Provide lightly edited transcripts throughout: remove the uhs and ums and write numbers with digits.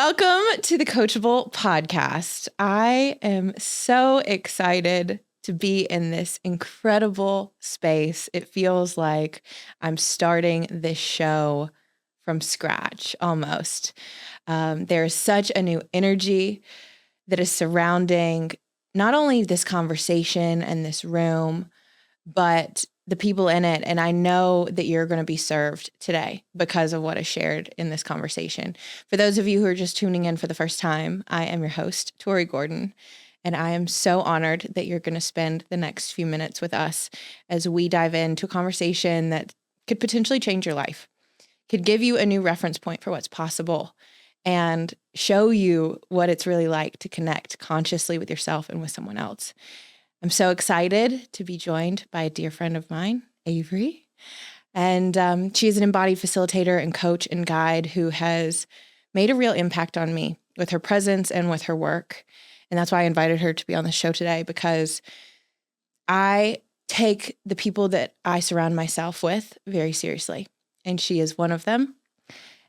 Welcome to the Coachable Podcast. I am so excited to be in this incredible space. It feels like I'm starting this show from scratch almost. There is such a new energy that is surrounding not only this conversation and this room, but the people in it. And I know that you're going to be served today because of what is shared in this conversation. For those of you who are just tuning in for the first time, I am your host, Tori Gordon, and I am so honored that you're going to spend the next few minutes with us as we dive into a conversation that could potentially change your life, could give you a new reference point for what's possible, and show you what it's really like to connect consciously with yourself and with someone else. I'm so excited to be joined by a dear friend of mine, Avery. And she is an embodied facilitator and coach and guide who has made a real impact on me with her presence and with her work. And that's why I invited her to be on the show today, because I take the people that I surround myself with very seriously. And she is one of them.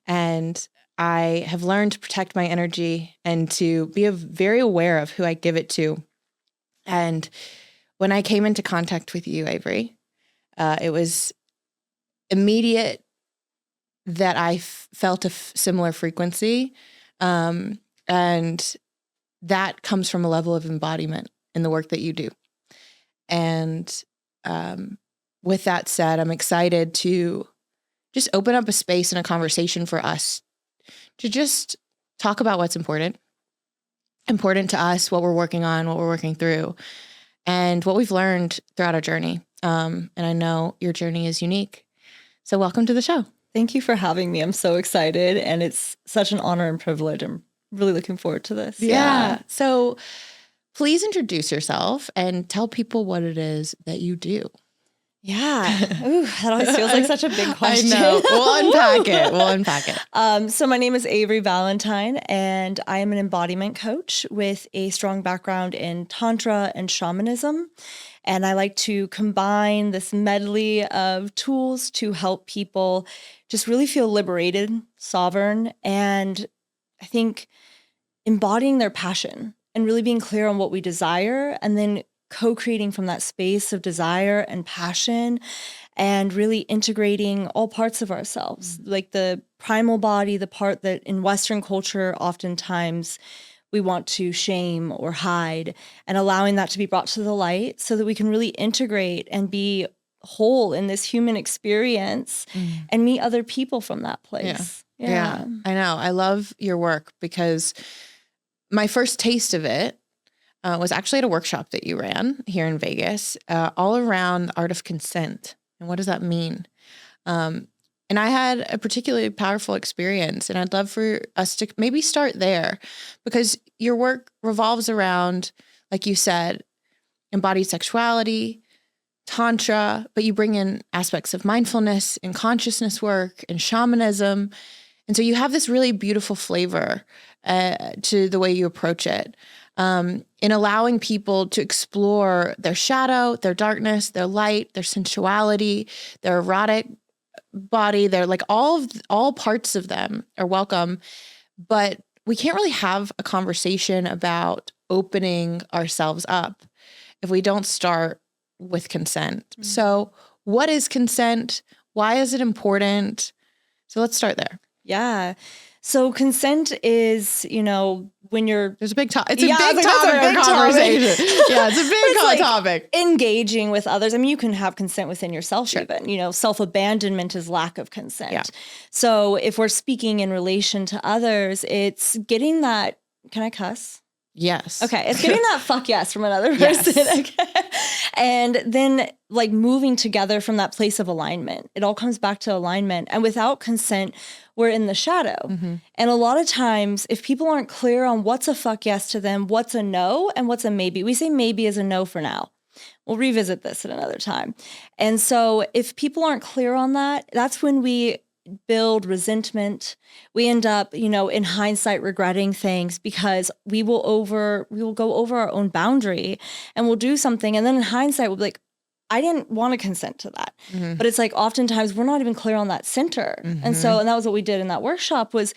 And I have learned to protect my energy and to be very aware of who I give it to. And when I came into contact with you, Avery, it was immediate that I felt a similar frequency. And that comes from a level of embodiment in the work that you do. And with that said, I'm excited to just open up a space and a conversation for us to just talk about what's important to us, what we're working on, what we're working through, and what we've learned throughout our journey. And I know your journey is unique. So welcome to the show. Thank you for having me. I'm so excited, and it's such an honor and privilege. I'm really looking forward to this. Yeah. So please introduce yourself and tell people what it is that you do. Yeah. Ooh, that always feels like such a big question. I know. We'll unpack it. So my name is Avery Valentine, and I am an embodiment coach with a strong background in Tantra and shamanism. And I like to combine this medley of tools to help people just really feel liberated, sovereign, and I think embodying their passion and really being clear on what we desire, and then co-creating from that space of desire and passion, and really integrating all parts of ourselves, like the primal body, the part that in Western culture oftentimes we want to shame or hide, and allowing that to be brought to the light so that we can really integrate and be whole in this human experience and meet other people from that place. Yeah, I know. I love your work because my first taste of it was actually at a workshop that you ran here in Vegas, all around the art of consent. And what does that mean? And I had a particularly powerful experience, and I'd love for us to maybe start there, because your work revolves around, like you said, embodied sexuality, Tantra, but you bring in aspects of mindfulness and consciousness work and shamanism. And so you have this really beautiful flavor to the way you approach it. In allowing people to explore their shadow, their darkness, their light, their sensuality, their erotic body. They're like all parts of them are welcome, but we can't really have a conversation about opening ourselves up if we don't start with consent. Mm-hmm. So what is consent? Why is it important? So let's start there. Yeah. So consent is, when you're... There's a big topic. It's a big topic of conversation. Yeah, it's a big topic. Engaging with others. I mean, you can have consent within yourself Sure. even. Self-abandonment is lack of consent. Yeah. So if we're speaking in relation to others, it's getting that... Can I cuss? Yes. Okay. It's getting that fuck yes from another person. Yes. Okay. And then moving together from that place of alignment. It all comes back to alignment. And without consent, we're in the shadow. Mm-hmm. And a lot of times, if people aren't clear on what's a fuck yes to them, what's a no, and what's a maybe, we say maybe is a no for now. We'll revisit this at another time. And so if people aren't clear on that, that's when we build resentment. We end up, in hindsight, regretting things because we will go over our own boundary and we'll do something. And then in hindsight, we'll be like, I didn't want to consent to that. Mm-hmm. But it's oftentimes we're not even clear on that center. Mm-hmm. And that was what we did in that workshop, was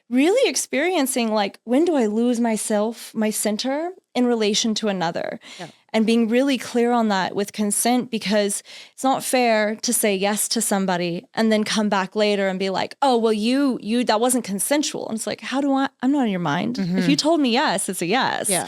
really experiencing like, when do I lose myself, my center in relation to another? Yeah. And being really clear on that with consent, because it's not fair to say yes to somebody and then come back later and be like, oh, well, you, that wasn't consensual. And it's like, I'm not in your mind. If you told me yes, it's a yes. Yeah.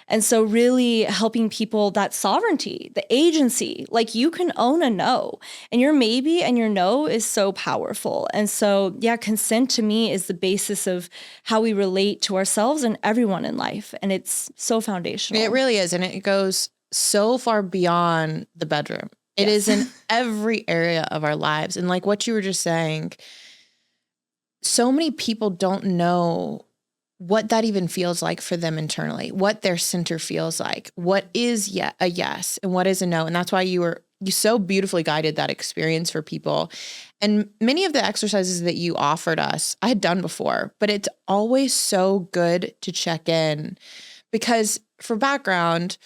And so really helping people, that sovereignty, the agency, like you can own a no, and your maybe and your no is so powerful. And so, yeah, consent to me is the basis of how we relate to ourselves and everyone in life. And it's so foundational. It really is. And it goes so far beyond the bedroom. It is in every area of our lives. And like what you were just saying, so many people don't know what that even feels like for them internally, what their center feels like, what is a yes and what is a no. And that's why you so beautifully guided that experience for people. And many of the exercises that you offered us, I had done before, but it's always so good to check in, because for background,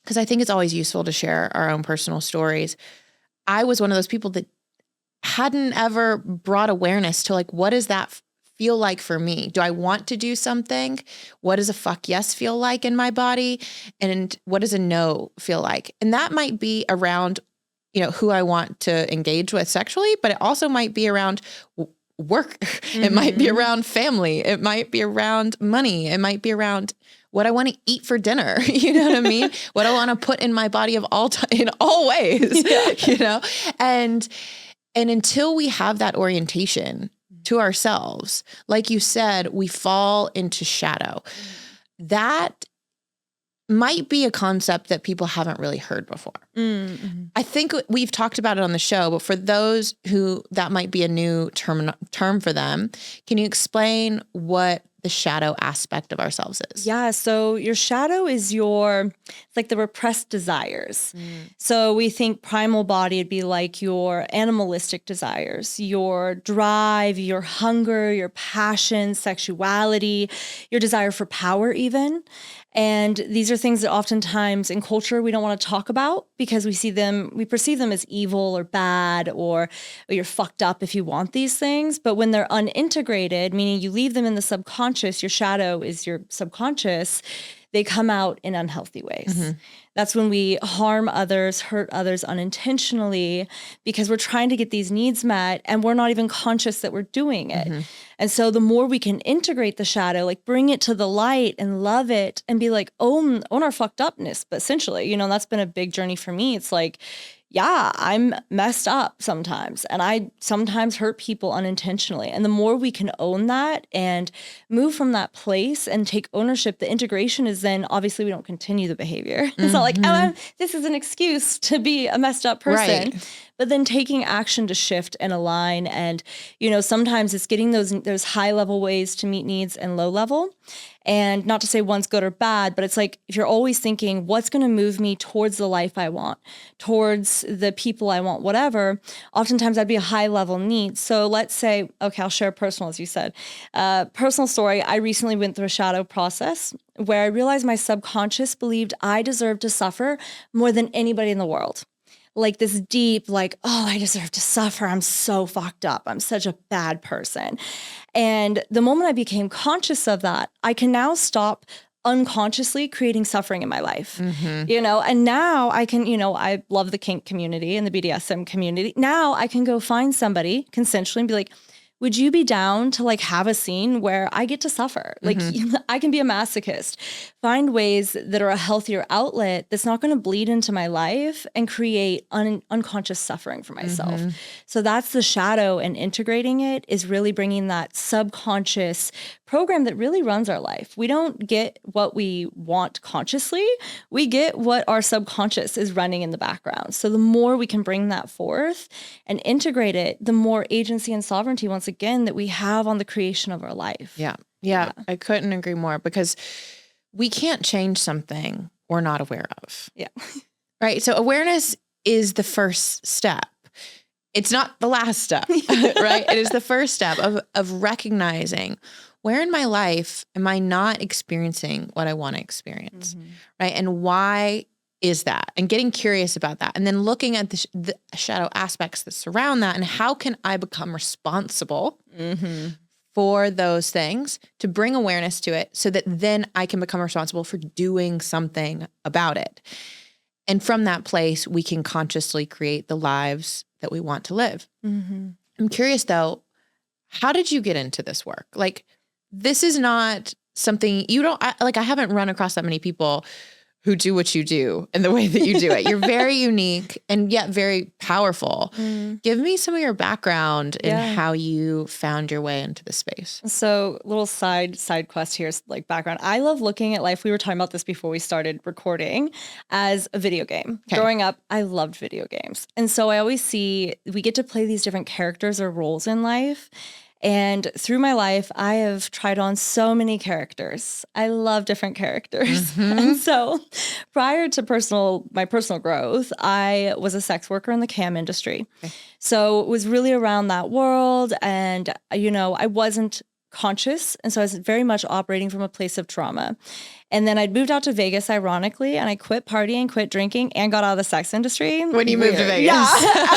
because I think it's always useful to share our own personal stories. I was one of those people that hadn't ever brought awareness to like, what does that feel like for me? Do I want to do something? What does a fuck yes feel like in my body? And what does a no feel like? And that might be around, who I want to engage with sexually, but it also might be around work. It might be around family. It might be around money. It might be around what I want to eat for dinner. You know what I mean? What I want to put in my body in all ways, and until we have that orientation to ourselves, like you said, we fall into shadow. That might be a concept that people haven't really heard before. Mm-hmm. I think we've talked about it on the show, but for those who that might be a new term for them, can you explain what the shadow aspect of ourselves is? Yeah. So your shadow is it's like the repressed desires. So we think primal body would be like your animalistic desires, your drive, your hunger, your passion, sexuality, your desire for power even. And these are things that oftentimes in culture we don't want to talk about, because we perceive them as evil or bad, or you're fucked up if you want these things. But when they're unintegrated, meaning you leave them in the subconscious, your shadow is your subconscious, they come out in unhealthy ways. Mm-hmm. That's when we harm others, hurt others unintentionally, because we're trying to get these needs met and we're not even conscious that we're doing it. Mm-hmm. And so the more we can integrate the shadow, like bring it to the light and love it and be like, own our fucked upness. But essentially, that's been a big journey for me. It's like, yeah, I'm messed up sometimes, and I sometimes hurt people unintentionally. And the more we can own that and move from that place and take ownership, the integration is then obviously we don't continue the behavior. Mm-hmm. It's not like, this is an excuse to be a messed up person. Right. But then taking action to shift and align. And, sometimes it's getting those high level ways to meet needs and low level. And not to say one's good or bad, but it's like, if you're always thinking, what's going to move me towards the life I want, towards the people I want, whatever, oftentimes that'd be a high level need. So let's say, okay, I'll share personal, as you said. Personal story, I recently went through a shadow process where I realized my subconscious believed I deserved to suffer more than anybody in the world. Like this deep, like, oh, I deserve to suffer. I'm so fucked up. I'm such a bad person. And the moment I became conscious of that, I can now stop unconsciously creating suffering in my life, and now I can, I love the kink community and the BDSM community. Now I can go find somebody consensually and be like, would you be down to like have a scene where I get to suffer? Like I can be a masochist, find ways that are a healthier outlet that's not going to bleed into my life and create unconscious suffering for myself. So that's the shadow, and integrating it is really bringing that subconscious program that really runs our life. We don't get what we want consciously. We get what our subconscious is running in the background. So the more we can bring that forth and integrate it, the more agency and sovereignty, once again, that we have on the creation of our life. Yeah. I couldn't agree more, because we can't change something we're not aware of. Yeah. Right. So awareness is the first step. It's not the last step, right? It is the first step of recognizing, where in my life am I not experiencing what I want to experience, right? And why is that? And getting curious about that. And then looking at the shadow aspects that surround that, and how can I become responsible for those things, to bring awareness to it so that then I can become responsible for doing something about it. And from that place, we can consciously create the lives that we want to live. Mm-hmm. I'm curious though, how did you get into this work? Like, this is not something I haven't run across that many people who do what you do and the way that you do it. You're very unique and yet very powerful. Give me some of your background and how you found your way into the space. So little side quest here, like background. I love looking at life. We were talking about this before we started recording, as a video game. Okay. Growing up, I loved video games. And so I always see we get to play these different characters or roles in life. And through my life, I have tried on so many characters. I love different characters. Mm-hmm. And so prior to my personal growth, I was a sex worker in the cam industry. Okay. So it was really around that world. And, I wasn't conscious. And so I was very much operating from a place of trauma. And then I'd moved out to Vegas, ironically, and I quit partying, quit drinking, and got out of the sex industry. When you moved to Vegas. Yeah.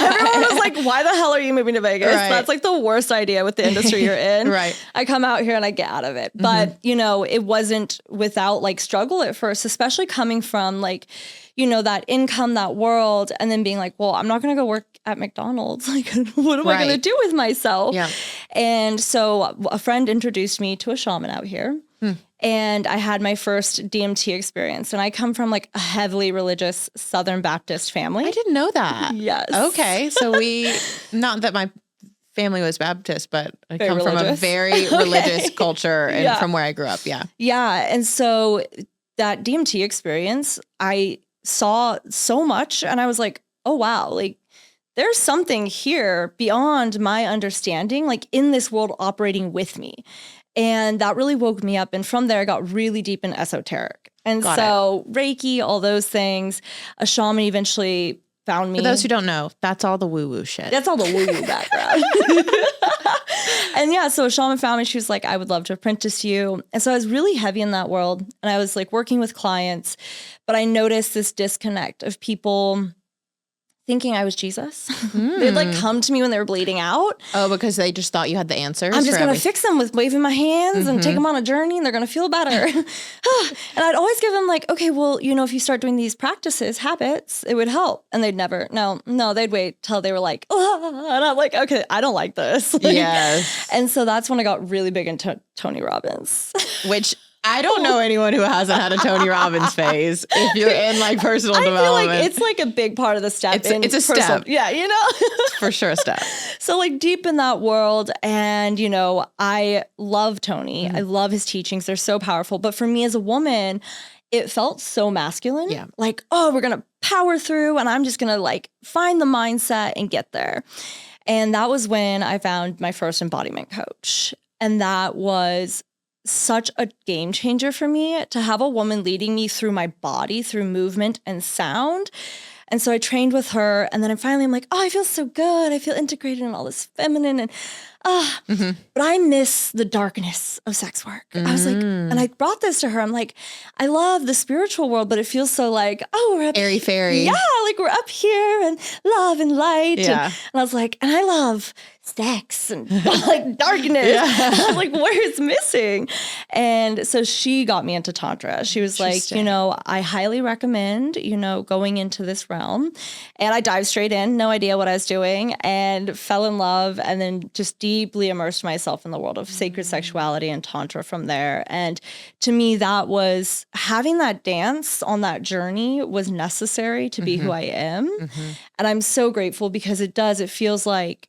Everyone was like, why the hell are you moving to Vegas? Right. That's like the worst idea with the industry you're in. Right. I come out here and I get out of it. But, it wasn't without like struggle at first, especially coming from like, that income, that world, and then being like, well, I'm not going to go work at McDonald's. Like, what am I going to do with myself? Yeah. And so a friend introduced me to a shaman out here. And I had my first DMT experience. And I come from like a heavily religious Southern Baptist family. I didn't know that. Yes. Okay. So not that my family was Baptist, but I come from a very religious culture and from where I grew up. Yeah. Yeah. And so that DMT experience, I saw so much and I was like, oh, wow, like there's something here beyond my understanding, like in this world operating with me. And that really woke me up. And from there, I got really deep in esoteric. And Reiki, all those things, a shaman eventually found me. For those who don't know, that's all the woo-woo shit. That's all the woo-woo background. And so a shaman found me. She was like, I would love to apprentice you. And so I was really heavy in that world. And I was like working with clients. But I noticed this disconnect of people thinking I was Jesus. They'd like come to me when they were bleeding out. Oh, because they just thought you had the answers. I'm just going to fix them with waving my hands and take them on a journey and they're going to feel better. And I'd always give them like, okay, well, if you start doing these practices, habits, it would help. And they'd never, no, they'd wait till they were like, oh, and I'm like, okay, I don't like this. Yes. And so that's when I got really big into Tony Robbins. Which I don't know anyone who hasn't had a Tony Robbins phase if you're in like personal development. I feel like it's like a big part of the step. It's a step. Yeah, It's for sure a step. So like deep in that world and, I love Tony. I love his teachings. They're so powerful. But for me as a woman, it felt so masculine. Yeah. Like, oh, we're going to power through and I'm just going to like find the mindset and get there. And that was when I found my first embodiment coach. And that was such a game changer for me to have a woman leading me through my body, through movement and sound. And so I trained with her. And then I'm like, oh, I feel so good. I feel integrated in all this feminine and but I miss the darkness of sex work. I was like, and I brought this to her. I'm like, I love the spiritual world, but it feels so like, oh, we're up airy fairy. Yeah, like we're up here and love and light. Yeah. And I was like, and I love sex and like darkness. Yeah. I was like, where's missing? And so she got me into Tantra. She was like, I highly recommend, going into this realm. And I dived straight in, no idea what I was doing, and fell in love and then just deeply immersed myself in the world of sacred sexuality and Tantra from there. And to me, that was having that dance on that journey was necessary to be who I am. And I'm so grateful because it feels like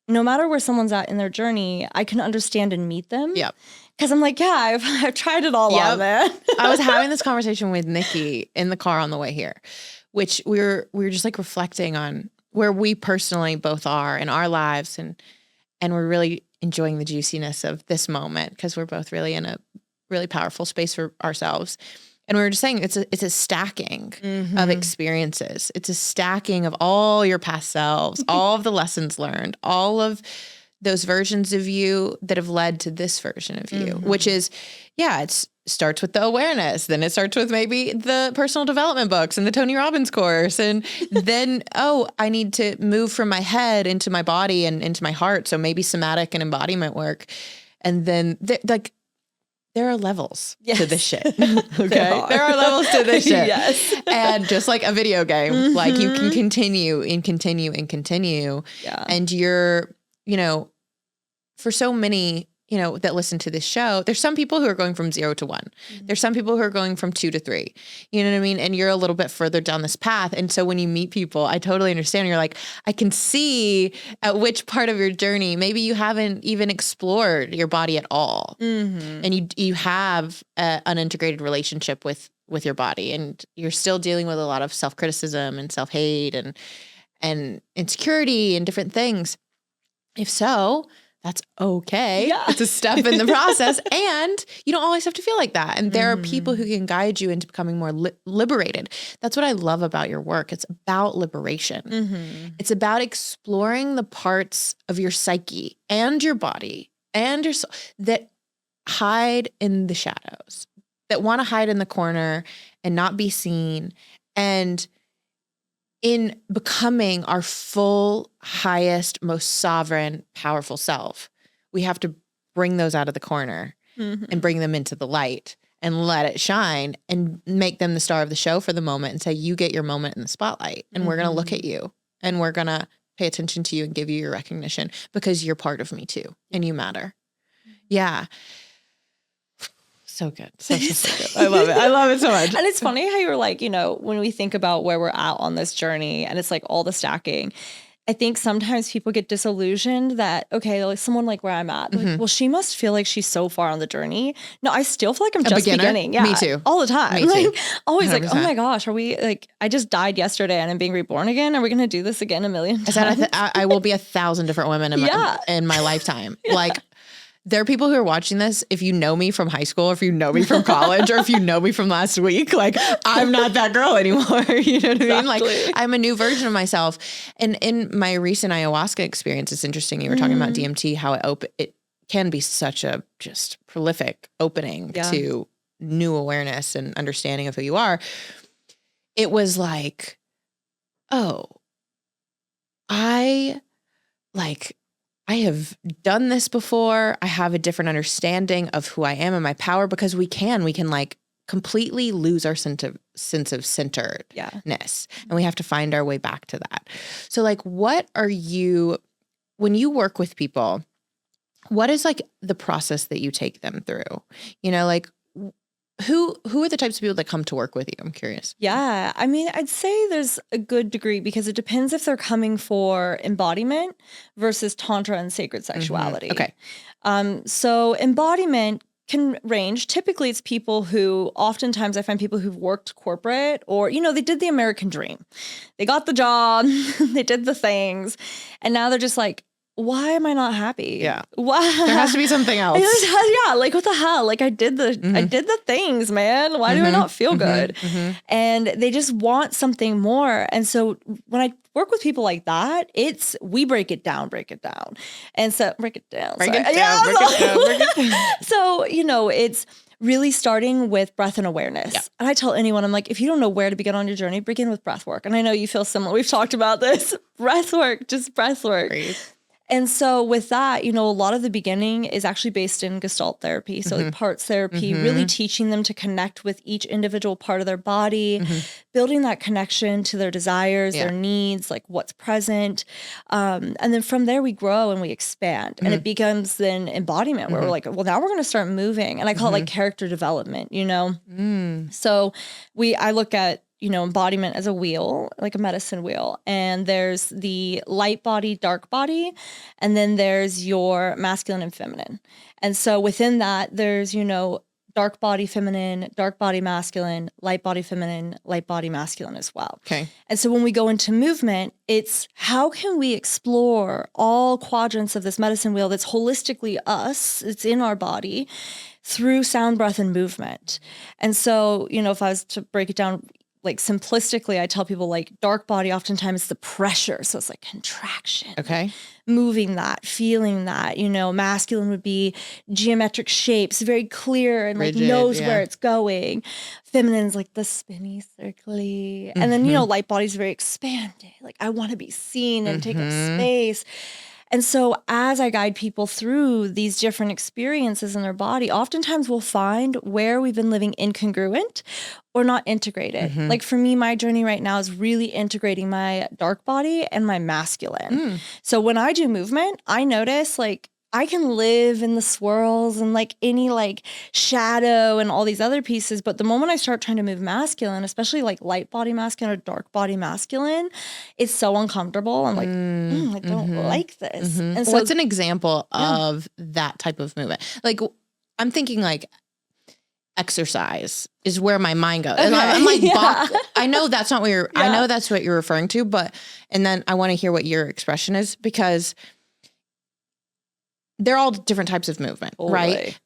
no matter where someone's at in their journey, I can understand and meet them. Yep. Because I'm like, yeah, I've tried it all on, man. I was having this conversation with Nikki in the car on the way here, which we were just like reflecting on where we personally both are in our lives, and we're really enjoying the juiciness of this moment because we're both really in a really powerful space for ourselves. And we were just saying it's a stacking of experiences. It's a stacking of all your past selves, all of the lessons learned, all of those versions of you that have led to this version of you, which is, it starts with the awareness. Then it starts with maybe the personal development books and the Tony Robbins course. And then, I need to move from my head into my body and into my heart. So maybe somatic and embodiment work. And then there are levels to this shit. Okay. There are levels to this shit. Yes. And just like a video game, like you can continue and continue and continue. Yeah. And you're, for so many, that listen to this show, there's some people who are going from 0 to 1. There's some people who are going from 2 to 3. You know what I mean? And you're a little bit further down this path. And so when you meet people, I totally understand. You're like, I can see at which part of your journey, maybe you haven't even explored your body at all. And you have an unintegrated relationship with your body, and you're still dealing with a lot of self-criticism and self-hate and insecurity and different things. If so, that's okay. Yeah. It's a step in the process. And you don't always have to feel like that. And there are people who can guide you into becoming more liberated. That's what I love about your work. It's about liberation. It's about exploring the parts of your psyche and your body and your soul that hide in the shadows, that want to hide in the corner and not be seen. And in becoming our full, highest, most sovereign, powerful self, we have to bring those out of the corner and bring them into the light and let it shine and make them the star of the show for the moment and say, you get your moment in the spotlight, and we're going to look at you and we're going to pay attention to you and give you your recognition because you're part of me too and you matter. Yeah. So good. So good. I love it. I love it so much. And it's funny how you're like, when we think about where we're at on this journey and it's like all the stacking, I think sometimes people get disillusioned that, okay, like someone like where I'm at, like, well, she must feel like she's so far on the journey. No, I still feel like I'm just beginning. Yeah. Me too. All the time. Me too. Like, always 100%. like, oh my gosh, are we like, I just died yesterday and I'm being reborn again. Are we going to do this again a million times? I will be 1,000 different women in my lifetime. Like, there are people who are watching this. If you know me from high school, or if you know me from college, or if you know me from last week, like I'm not that girl anymore. You know what I mean? Like I'm a new version of myself. And in my recent ayahuasca experience, it's interesting. You were talking about DMT, how it can be such a just prolific opening to new awareness and understanding of who you are. It was like, oh, I have done this before. I have a different understanding of who I am and my power, because we can like completely lose our sense of centeredness. And we have to find our way back to that. So like, when you work with people, what is like the process that you take them through? Like who are the types of people that come to work with you? I'm curious. Yeah. I mean, I'd say there's a good degree, because it depends if they're coming for embodiment versus Tantra and sacred sexuality. Okay. So embodiment can range. Typically, it's people who, oftentimes I find people who've worked corporate or, they did the American dream. They got the job, they did the things, and now they're just like, why am I not happy? Yeah. Why? There has to be something else. Yeah. Like, what the hell? Like, I did the things, man. Why do I not feel good? And they just want something more. And so when I work with people like that, we break it down. And so break it down. So, it's really starting with breath and awareness. Yeah. And I tell anyone, I'm like, if you don't know where to begin on your journey, begin with breath work. And I know you feel similar. We've talked about this. Breath work. Breathe. And so with that, a lot of the beginning is actually based in Gestalt therapy. So like parts therapy, really teaching them to connect with each individual part of their body, building that connection to their desires, their needs, like what's present. And then from there we grow and we expand, and it becomes then embodiment where we're like, well, now we're going to start moving. And I call it like character development, So I look at, embodiment as a wheel, like a medicine wheel. And there's the light body, dark body, and then there's your masculine and feminine. And so within that, there's, dark body feminine, dark body masculine, light body feminine, light body masculine as well. Okay. And so when we go into movement, it's how can we explore all quadrants of this medicine wheel that's holistically us, it's in our body, through sound, breath, and movement. And so, if I was to break it down, like simplistically, I tell people like dark body, oftentimes it's the pressure. So it's like contraction. Okay. Moving that, feeling that, masculine would be geometric shapes, very clear and rigid, like knows where it's going. Feminine's like the spinny, circly. And then, light body's very expanded. Like I want to be seen and take up space. And so as I guide people through these different experiences in their body, oftentimes we'll find where we've been living incongruent or not integrated. Mm-hmm. Like for me, my journey right now is really integrating my dark body and my masculine. So when I do movement, I notice like I can live in the swirls and like any like shadow and all these other pieces. But the moment I start trying to move masculine, especially like light body masculine or dark body masculine, it's so uncomfortable. I'm like, I don't like this. Mm-hmm. And so what's an example of that type of movement? Like I'm thinking like exercise is where my mind goes. Okay. And I'm like, I know that's not what I know that's what you're referring to, and then I want to hear what your expression is because they're all different types of movement, right?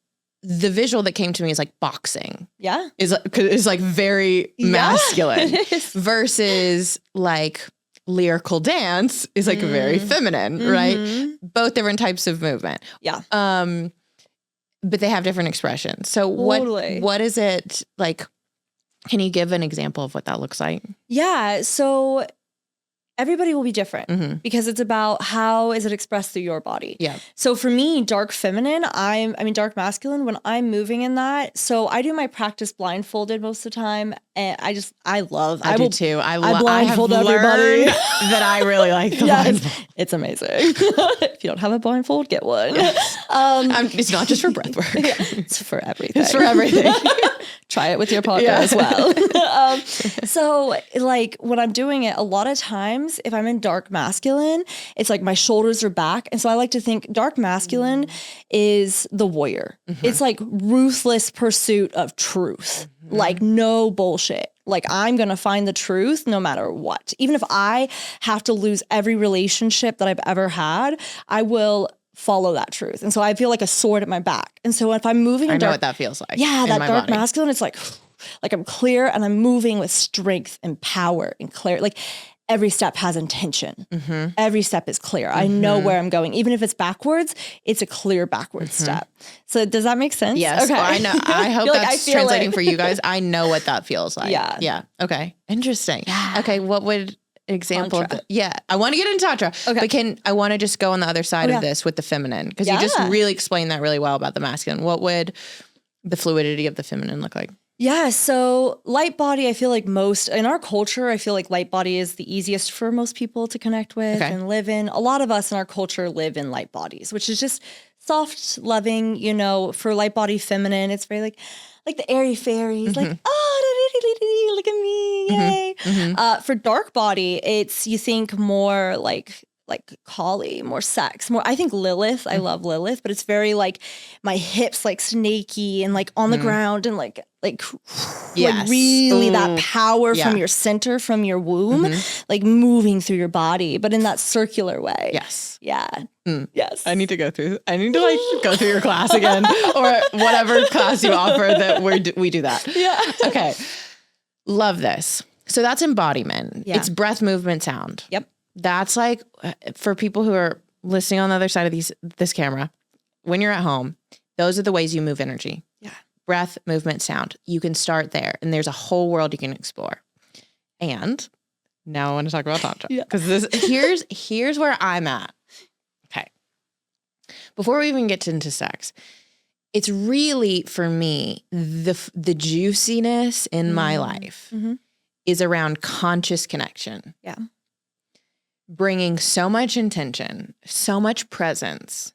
The visual that came to me is like boxing. Yeah. Is like very masculine versus like lyrical dance is like very feminine, right? Both different types of movement. Yeah. But they have different expressions. So what is it like? Can you give an example of what that looks like? Yeah. So everybody will be different because it's about how is it expressed through your body. Yeah. So for me, dark feminine, dark masculine, when I'm moving in that, so I do my practice blindfolded most of the time. And I do too. I blindfold everybody. That I really like the blindfold. It's amazing. If you don't have a blindfold, get one. Yes. It's not just for breath work. It's for everything. It's for everything. Try it with your partner as well. So like when I'm doing it, a lot of times if I'm in dark masculine, it's like my shoulders are back. And so I like to think dark masculine is the warrior. It's like ruthless pursuit of truth, like no bullshit. Like I'm going to find the truth no matter what. Even if I have to lose every relationship that I've ever had, I will follow that truth. And so I feel like a sword at my back. And so if I'm moving, I know what that feels like. Yeah, that dark body. masculine, it's like I'm clear and I'm moving with strength and power and clarity. Like every step has intention. Every step is clear. I know where I'm going. Even if it's backwards, it's a clear backwards step. So does that make sense? Yes. Okay. Well, I know. I hope that's translating for you guys. I know what that feels like. Yeah. Yeah. Okay. Interesting. Yeah. Okay. What would example Tantra. I want to get into Tantra. Okay. But I want to just go on the other side of this with the feminine because you just really explained that really well about the masculine. What would the fluidity of the feminine look like? Yeah, so light body, I feel like in our culture, I feel like light body is the easiest for most people to connect with and live in. A lot of us in our culture live in light bodies, which is just soft, loving, for light body feminine. It's very like the airy fairies, like, oh, look at me, yay. For dark body, you think more like Kali, more sex, more. I think Lilith. I love Lilith, but it's very like my hips like snaky and like on the ground and like really that power from your center, from your womb, like moving through your body, but in that circular way. Yes. Yeah. Yes. I need to go through your class again or whatever class you offer that we do that. Yeah. Okay. Love this. So that's embodiment. Yeah. It's breath, movement, sound. Yep. That's like for people who are listening on the other side of this camera, when you're at home, those are the ways you move energy. Yeah. Breath, movement, sound. You can start there and there's a whole world you can explore. And now I want to talk about Tantra. Because here's where I'm at. Okay. Before we even get into sex, it's really for me, the juiciness in my life is around conscious connection. Yeah. Bringing so much intention, so much presence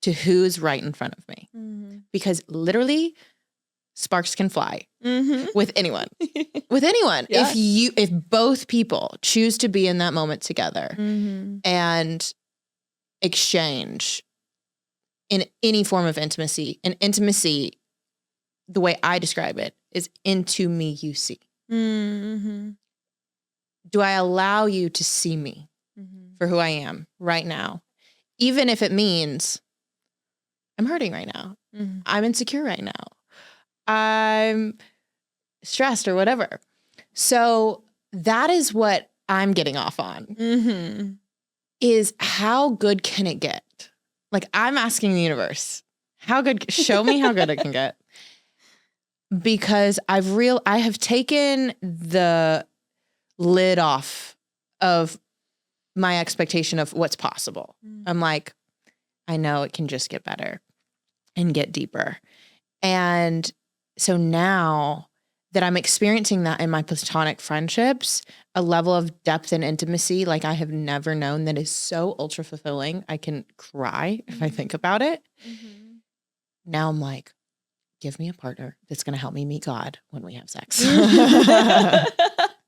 to who's right in front of me. Because literally sparks can fly with anyone. With anyone. Yeah. If both people choose to be in that moment together and exchange in any form of intimacy, and intimacy, the way I describe it, is into me you see. Do I allow you to see me for who I am right now? Even if it means I'm hurting right now. I'm insecure right now. I'm stressed or whatever. So that is what I'm getting off on is how good can it get? Like I'm asking the universe, show me how good it can get. Because I have taken the lid off of my expectation of what's possible. I'm like, I know it can just get better and get deeper. And so now that I'm experiencing that in my platonic friendships, a level of depth and intimacy like I have never known that is so ultra fulfilling. I can cry if I think about it. Now I'm like, give me a partner that's going to help me meet God when we have sex.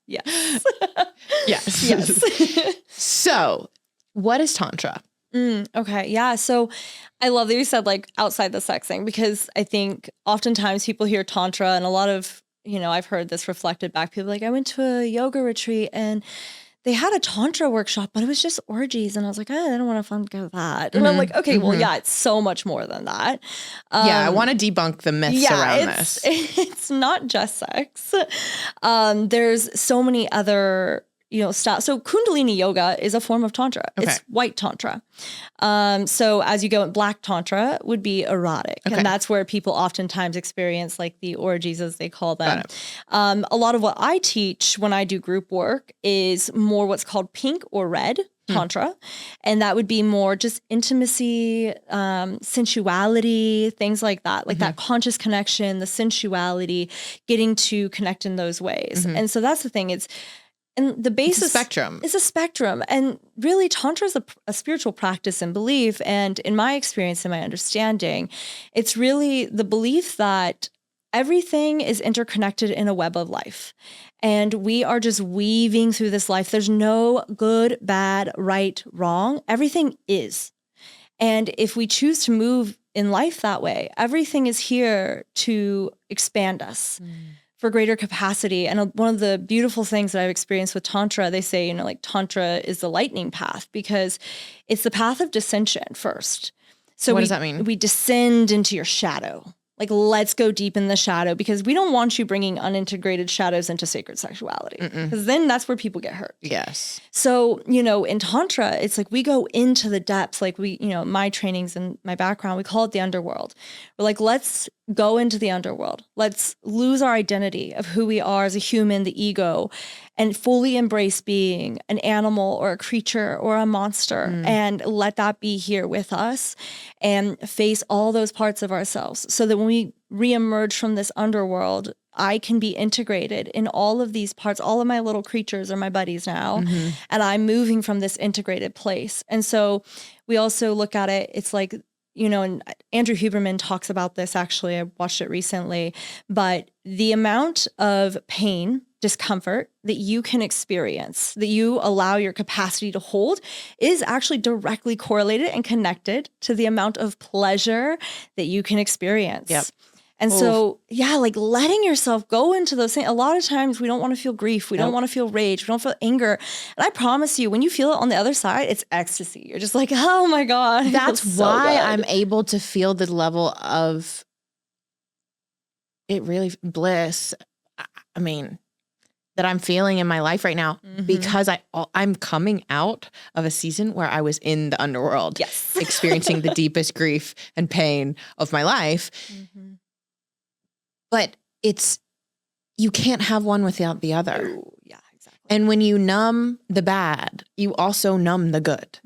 Yes. Yes. So what is Tantra? Okay. Yeah. So I love that you said like outside the sex thing, because I think oftentimes people hear Tantra and a lot of, I've heard this reflected back. People like, I went to a yoga retreat and they had a Tantra workshop, but it was just orgies. And I was like, I don't want to go that. And I'm like, okay, well, yeah, it's so much more than that. I want to debunk the myths around this. It's not just sex. There's so many other stuff. So Kundalini yoga is a form of Tantra. Okay. It's white Tantra. So as you go, Black Tantra would be erotic. Okay. And that's where people oftentimes experience like the orgies, as they call them. A lot of what I teach when I do group work is more what's called pink or red Tantra. And that would be more just intimacy, sensuality, things like that, like that conscious connection, the sensuality, getting to connect in those ways. And so that's the thing. And the basis is a spectrum. And really, Tantra is a spiritual practice and belief. And in my experience and my understanding, it's really the belief that everything is interconnected in a web of life. And we are just weaving through this life. There's no good, bad, right, wrong. Everything is. And if we choose to move in life that way, everything is here to expand us. For greater capacity. And one of the beautiful things that I've experienced with Tantra, they say, like Tantra is the lightning path because it's the path of descension first. So what does that mean? We descend into your shadow. Like, let's go deep in the shadow because we don't want you bringing unintegrated shadows into sacred sexuality because then that's where people get hurt. Yes. So, in Tantra, it's like we go into the depths, like my trainings and my background, we call it the underworld. We're like, let's go into the underworld. Let's lose our identity of who we are as a human, the ego, and fully embrace being an animal or a creature or a monster and let that be here with us and face all those parts of ourselves so that when we reemerge from this underworld, I can be integrated in all of these parts. All of my little creatures are my buddies now, and I'm moving from this integrated place. And so we also look at it, it's like, and Andrew Huberman talks about this, actually, I watched it recently, but the amount of pain, discomfort that you can experience, that you allow your capacity to hold is actually directly correlated and connected to the amount of pleasure that you can experience. Yep. And so, like letting yourself go into those things. A lot of times we don't want to feel grief. We don't want to feel rage. We don't feel anger. And I promise you, when you feel it on the other side, it's ecstasy. You're just like, oh my God. That's why I'm able to feel the level of bliss. I mean, that I'm feeling in my life right now because I'm coming out of a season where I was in the underworld, experiencing the deepest grief and pain of my life. But you can't have one without the other. Ooh, yeah, exactly. And when you numb the bad, you also numb the good.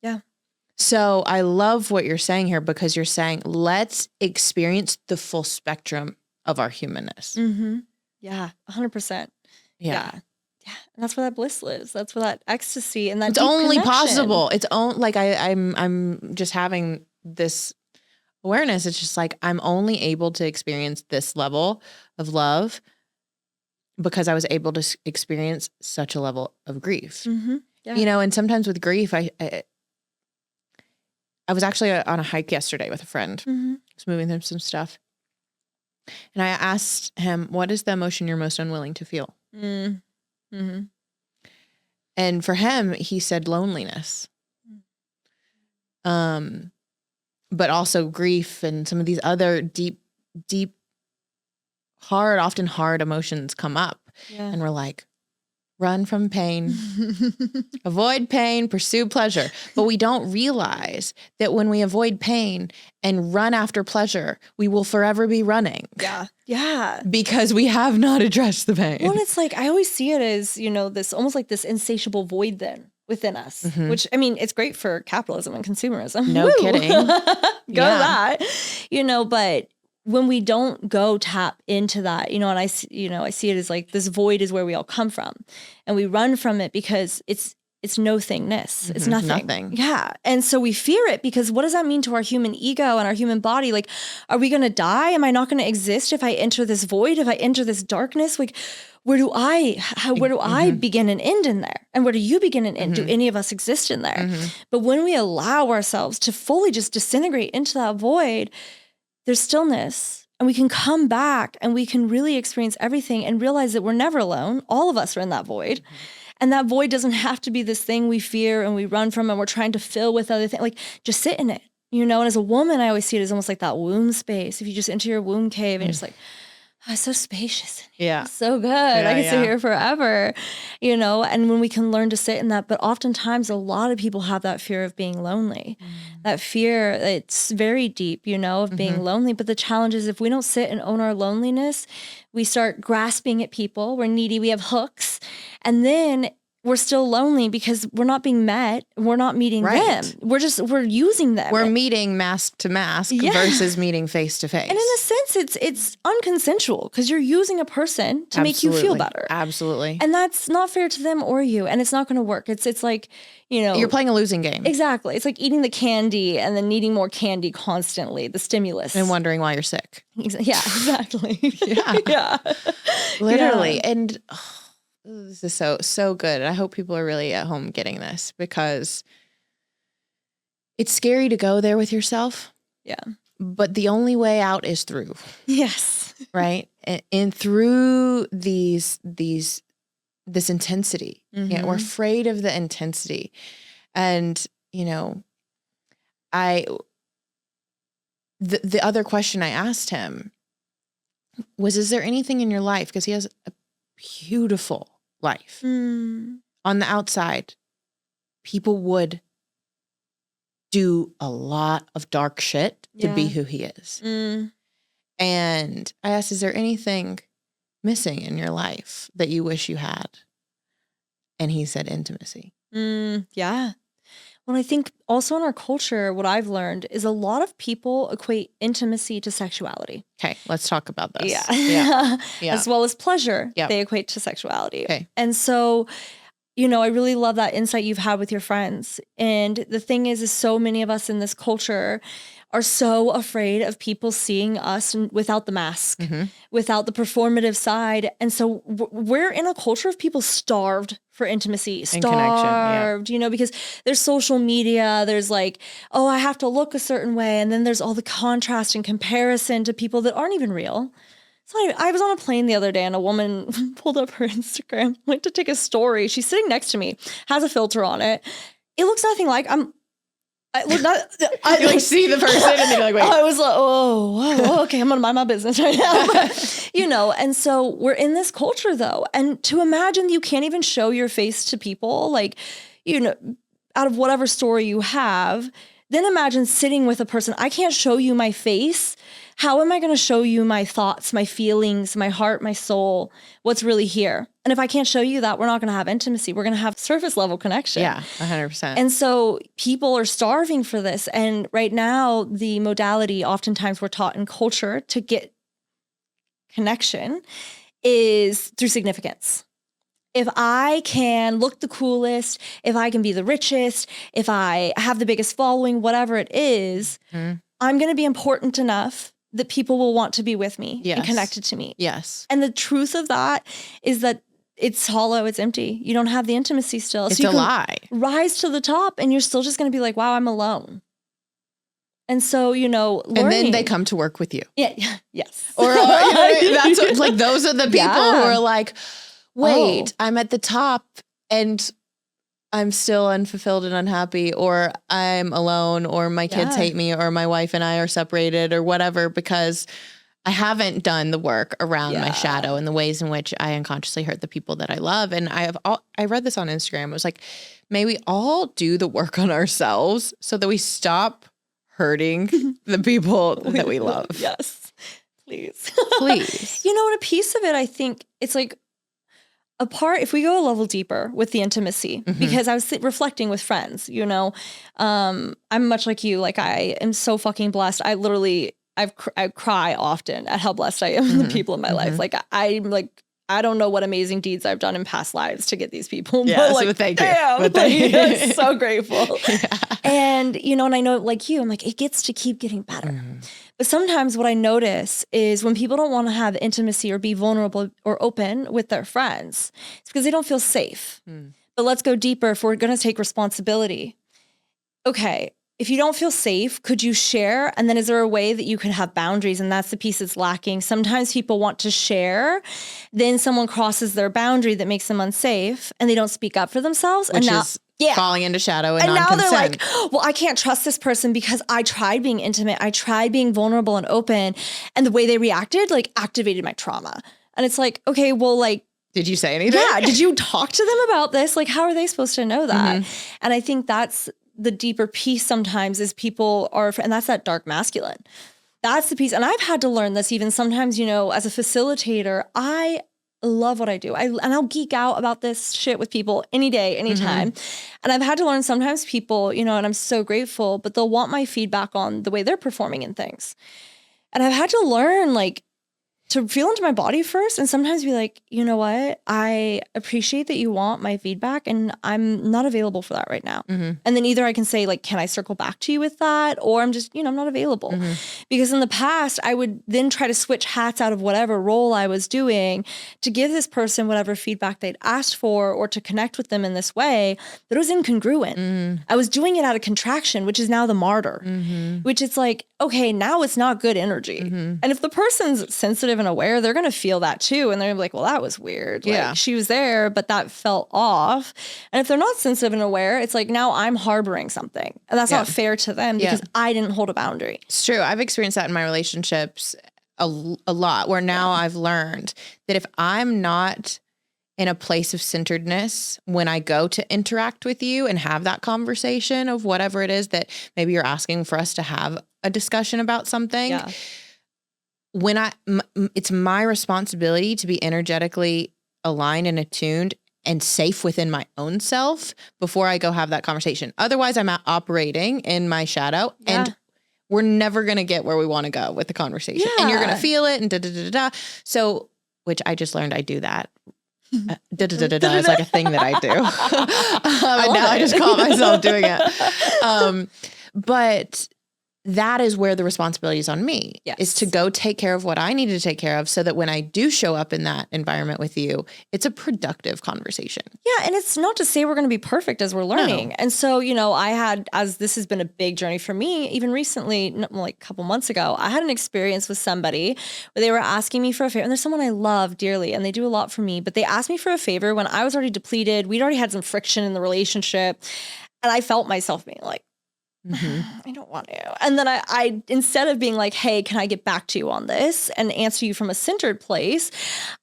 Yeah. So I love what you're saying here because you're saying, let's experience the full spectrum of our humanness. Yeah, 100%. Yeah. And that's where that bliss lives. That's where that ecstasy and that it's deep only connection. Possible. It's only like I'm just having this awareness. It's just like I'm only able to experience this level of love because I was able to experience such a level of grief. Yeah. And sometimes with grief, I was actually on a hike yesterday with a friend. I was moving through some stuff. And I asked him, what is the emotion you're most unwilling to feel? And for him, he said loneliness. But also grief and some of these other deep, often hard emotions come up. Yeah. And we're like, run from pain, avoid pain, pursue pleasure. But we don't realize that when we avoid pain and run after pleasure, we will forever be running. Yeah. Because we have not addressed the pain. Well, it's like, I always see it as, this almost like this insatiable void then. within us, which, I mean, it's great for capitalism and consumerism. No Woo! kidding. Go that, but when we don't go tap into that, and I see it as like this void is where we all come from, and we run from it because it's no thingness. It's nothing. Yeah. And so we fear it because what does that mean to our human ego and our human body? Like, are we going to die? Am I not going to exist if I enter this void, if I enter this darkness? Like, where do I begin and end in there? And where do you begin and end? Do any of us exist in there? But when we allow ourselves to fully just disintegrate into that void, there's stillness, and we can come back and we can really experience everything and realize that we're never alone. All of us are in that void. And that void doesn't have to be this thing we fear and we run from and we're trying to fill with other things. Like, just sit in it, And as a woman, I always see it as almost like that womb space. If you just enter your womb cave and you're just like, oh, it's so spacious. Yeah. It's so good. I can sit here forever, and when we can learn to sit in that. But oftentimes a lot of people have that fear of being lonely, that fear, it's very deep, of being lonely. But the challenge is if we don't sit and own our loneliness, we start grasping at people. We're needy. We have hooks. And then we're still lonely because we're not being met. We're not meeting them. We're using them. We're meeting mask to mask versus meeting face to face. And in a sense, it's unconsensual because you're using a person to make you feel better. Absolutely. And that's not fair to them or you. And it's not going to work. It's like, you're playing a losing game. Exactly. It's like eating the candy and then needing more candy constantly, the stimulus. And wondering why you're sick. Yeah, exactly. Yeah. Literally. Yeah. And this is so good. I hope people are really at home getting this because it's scary to go there with yourself. Yeah. But the only way out is through. Yes. Right? And through this intensity. We're afraid of the intensity. And, the other question I asked him was, is there anything in your life? Because he has a beautiful life. On the outside, people would do a lot of dark shit to be who he is. And I asked, is there anything missing in your life that you wish you had? And he said intimacy. Yeah. Well, I think also in our culture, what I've learned is a lot of people equate intimacy to sexuality. Okay, let's talk about this. Yeah. As well as pleasure, they equate to sexuality. Okay. And so, I really love that insight you've had with your friends. And the thing is so many of us in this culture are so afraid of people seeing us without the mask, without the performative side. And so we're in a culture of people starved for intimacy, starved, because there's social media, there's like, oh, I have to look a certain way. And then there's all the contrast and comparison to people that aren't even real. So I was on a plane the other day and a woman pulled up her Instagram, went to take a story. She's sitting next to me, has a filter on it. It looks nothing like I see the person and then you're like, wait. I was like, okay, I'm going to mind my business right now. But, and so we're in this culture though. And to imagine you can't even show your face to people, like, out of whatever story you have, then imagine sitting with a person. I can't show you my face. How am I going to show you my thoughts, my feelings, my heart, my soul, what's really here? And if I can't show you that, we're not going to have intimacy. We're going to have surface level connection. Yeah, 100%. And so people are starving for this. And right now, the modality oftentimes we're taught in culture to get connection is through significance. If I can look the coolest, if I can be the richest, if I have the biggest following, whatever it is, I'm going to be important enough that people will want to be with me and connected to me. Yes. And the truth of that is that it's hollow, it's empty. You don't have the intimacy still. It's a lie. Rise to the top and you're still just going to be like, wow, I'm alone. And so, learning. And then they come to work with you. Yeah. Yes. Or that's what, like, those are the people who are like, wait, I'm at the top and I'm still unfulfilled and unhappy, or I'm alone, or my kids hate me, or my wife and I are separated, or whatever, because I haven't done the work around my shadow and the ways in which I unconsciously hurt the people that I love. And I read this on Instagram. It was like, may we all do the work on ourselves so that we stop hurting the people that we love. Yes, please. Please. And a piece of it, I think it's like, if we go a level deeper with the intimacy, because I was reflecting with friends, I'm much like you. Like, I am so fucking blessed. I cry often at how blessed I am in the people in my life. Like, I don't know what amazing deeds I've done in past lives to get these people. Yeah, but so thank you. Damn, but thank you. I'm so grateful. Yeah. And, and I know, like you, I'm like, it gets to keep getting better. But sometimes what I notice is when people don't want to have intimacy or be vulnerable or open with their friends, it's because they don't feel safe. But let's go deeper if we're going to take responsibility. Okay. If you don't feel safe, could you share? And then is there a way that you can have boundaries? And that's the piece that's lacking. Sometimes people want to share, then someone crosses their boundary that makes them unsafe, and they don't speak up for themselves. Which is falling into shadow and now non-consent. They're like, well, I can't trust this person because I tried being intimate. I tried being vulnerable and open. And the way they reacted, like, activated my trauma. And it's like, okay, well, like, did you say anything? Yeah. Did you talk to them about this? Like, how are they supposed to know that? And I think that's the deeper piece sometimes is people are, and that's that dark masculine. That's the piece. And I've had to learn this even sometimes, as a facilitator, I love what I do. And I'll geek out about this shit with people any day, anytime. And I've had to learn sometimes people, and I'm so grateful, but they'll want my feedback on the way they're performing in things. And I've had to learn, like, to feel into my body first and sometimes be like, you know what? I appreciate that you want my feedback and I'm not available for that right now. And then either I can say, like, can I circle back to you with that? Or I'm just, I'm not available. Because in the past, I would then try to switch hats out of whatever role I was doing to give this person whatever feedback they'd asked for or to connect with them in this way. But it was incongruent. I was doing it out of contraction, which is now the martyr, which it's like, okay, now it's not good energy. And if the person's sensitive and aware, they're going to feel that too. And they're gonna be like, well, that was weird. Like, she was there, but that felt off. And if they're not sensitive and aware, it's like, now I'm harboring something. And that's not fair to them because I didn't hold a boundary. It's true. I've experienced that in my relationships a lot, where now I've learned that if I'm not in a place of centeredness when I go to interact with you and have that conversation of whatever it is that maybe you're asking for us to have a discussion about something, when it's my responsibility to be energetically aligned and attuned and safe within my own self before I go have that conversation. Otherwise, I'm operating in my shadow and we're never going to get where we want to go with the conversation. And you're going to feel it and da-da-da-da-da. So, which I just learned I do that. Da-da-da-da-da is like a thing that I do. And now I just call myself doing it. But that is where the responsibility is on me, is to go take care of what I need to take care of so that when I do show up in that environment with you, it's a productive conversation. Yeah. And it's not to say we're going to be perfect as we're learning. No. And so, as this has been a big journey for me, even recently, like a couple months ago, I had an experience with somebody where they were asking me for a favor. And there's someone I love dearly and they do a lot for me, but they asked me for a favor when I was already depleted. We'd already had some friction in the relationship. And I felt myself being like, I don't want to. And then I instead of being like, hey, can I get back to you on this and answer you from a centered place,